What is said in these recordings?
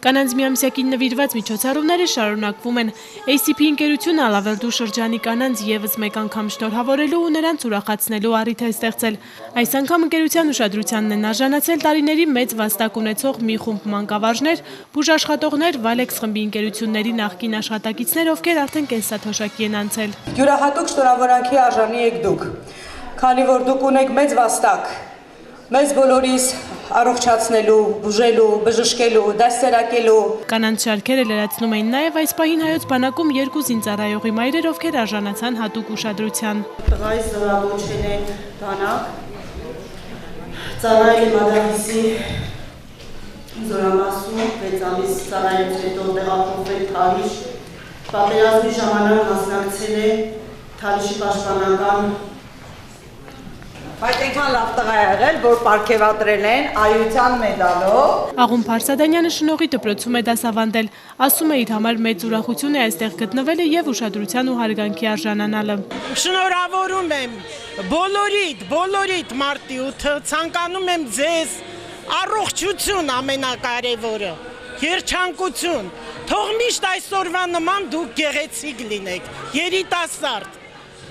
Կանանց միամսյակին նվիրված միջոցառումները շարունակվում են։ ACP ընկերությունը Ալավերդու շրջանի կանանց ևս մեկ անգամ շնորհավորելու ու նրանց ուրախացնելու առիթ է ստեղծել։ Այս անգամ ընկերության ուշադրությանն են արժանացել տարիների մեծ վաստակ ունեցող մի խումբ մանկավարժներ, բուժաշխատողներ, Valex խմբի ընկերությունների նախկին աշխատակիցներ, ովքեր արդեն կենսաթոշակի են անցել։ Յուրահատուկ շնորհավորանքի արժանի եք դուք, քանի որ դուք ունեք մեծ վաստակ, մեզ բոլորիս առողջացնելու, բուժելու, բժշկելու, դաստիարակելու։ Կանանց շարքերը լրացնում էին նաև այս պահին հայոց բանակում երկու զինծառայողի մայրեր, ովքեր արժանացան հատուկ ուշադրության։ Տղայի զորամոչեն են բանակ, ծառայել Մադրահիսի զորամասում, 6 ամիս ծառայելուց հետո տեղափոխվել Թալիշ, պատերազմի ժամանակ մասնակցել է Թալիշի պաշտպանական Բայց այնքան լավ տղա է եղել, որ պարգևատրել են Այության մեդալով։ Աղուն Փարսադանյանը շնորհի դպրոցում է դասավանդել, ասում է իր համար մեծ ուրախություն է այստեղ գտնվելը եւ ուշադրության ու հարգանքի արժանանալը։ Շնորհավորում եմ բոլորիդ մարտի 8-ը, ցանկանում եմ ձեզ առողջություն ամենակարևորը, երջանկություն, թող միշտ այսօրվա նման դուք գեղեցիկ լինեք, երիտասարդ։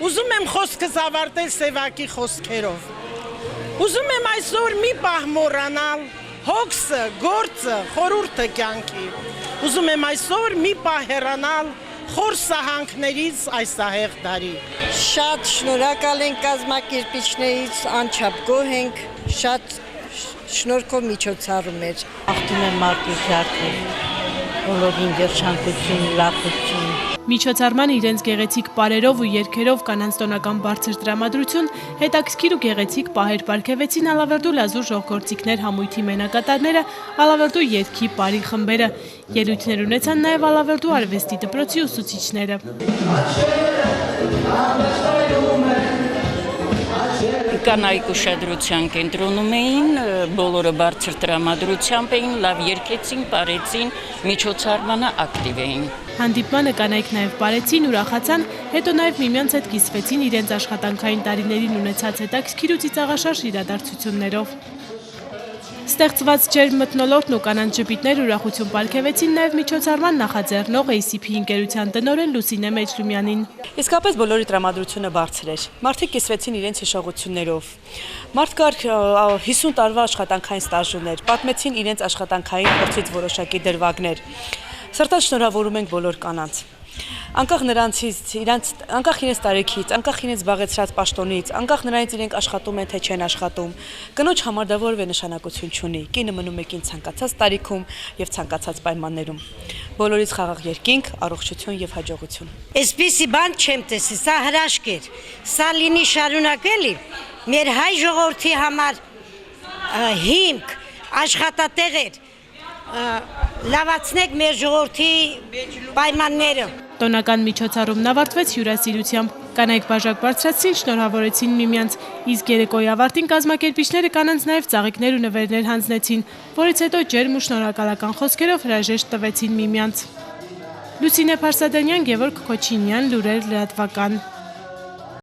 Ուզում եմ խոսքս ավարտել Սևակի խոսքերով։ Ուզում եմ այսօր մի պահ մոռանալ հոգսը, գործը, խորհուրդը կյանքի։ Ուզում եմ այսօր մի պահ հեռանալ խոր սահանքներից այս ահեղ դարի։ Շատ շնորհակալ ենք կազմակերպիչներից, անչափ գոհ ենք, շատ շնորհքով միջոցառում էր։ Աղթում եմ մարդու քյարթի, բոլորին երջանկություն, ուրախություն։ Միջոցառմանը իրենց գեղեցիկ պարերով ու երգերով կանանց տոնական բարձր տրամադրություն, հետաքրքիր ու գեղեցիկ պահեր պարգևեցին Ալավերդու լազուր ժողգործիկներ համույթի մենակատարները, Ալավերդու երգի պարի խմբերը։ Ելույթներ ունեցան նաև Ալավերդու արվեստի դպրոցի ուսուցիչները։ Կանայք ուշադրության կենտրոնում էին, բոլորը բարձր տրամադրությամբ էին, լավ երգեցին, պարեցին, միջոցառմանը ակտիվ էին։ Հանդիպմանը կանայք նաև պարեցին, ուրախացան, հետո նաև միմյանց հետ կիսվեցին իրենց աշխատանքային տարիներին ունեցած հետաքրքիր ու ծիծաղաշարժ իրադարձություններով։ Ստեղծված ջերմ մթնոլորտն ու կանանց ժպիտներ ուրախություն պարգևեցին նաև միջոցառման նախաձեռնող ACP ընկերության տնօրեն Լուսինե Մեջլումյանին։ Իսկապես բոլորի տրամադրությունը բարձր էր։ Մարդիկ կիսվեցին իրենց հիշողություններով։ Մարդկար 50 տարվա աշխատանքային ստաժ ուներ, պատմեցին իրենց աշխատանքային փորձից որոշակի դրվագներ։ Սրտած շնորհավորում ենք բոլոր կանանց։ Անկախ իրենց տարիքից, անկախ իրենց զբաղեցրած պաշտոնից, անկախ նրանից իրենք աշխատում են թե չեն աշխատում, կնոջ համար դա որևէ նշանակություն չունի։ Կինը մնում է կին ցանկացած տարիքում եւ ցանկացած պայմաններում։ Բոլորից խաղաղ երկինք, առողջություն եւ հաջողություն։ Այսպիսի բան չեմ տեսի, սա հրաշք էր։ Սա լինի շարունակելի մեր հայ ժողովրդի համար հիմք, աշխատատեղեր, լավացնեք մեր ժողովրդի պայմանները։ Տոնական միջոցառումն ավարտվեց հյուրասիրությամբ։ Կանայք բաժակ բարձրացրին, շնորհավորեցին միմյանց, իսկ երեկոյի ավարտին կազմակերպիչները կանանց նաև ծաղիկներ ու նվերներ հանձնեցին, որից հետո ջերմ ու շնորհակալական խոսքերով հրաժեշտ տվեցին միմյանց։ Լուսինե Փարսադանյան, Գևորգ Քոչինյան, լուրեր լրատվական։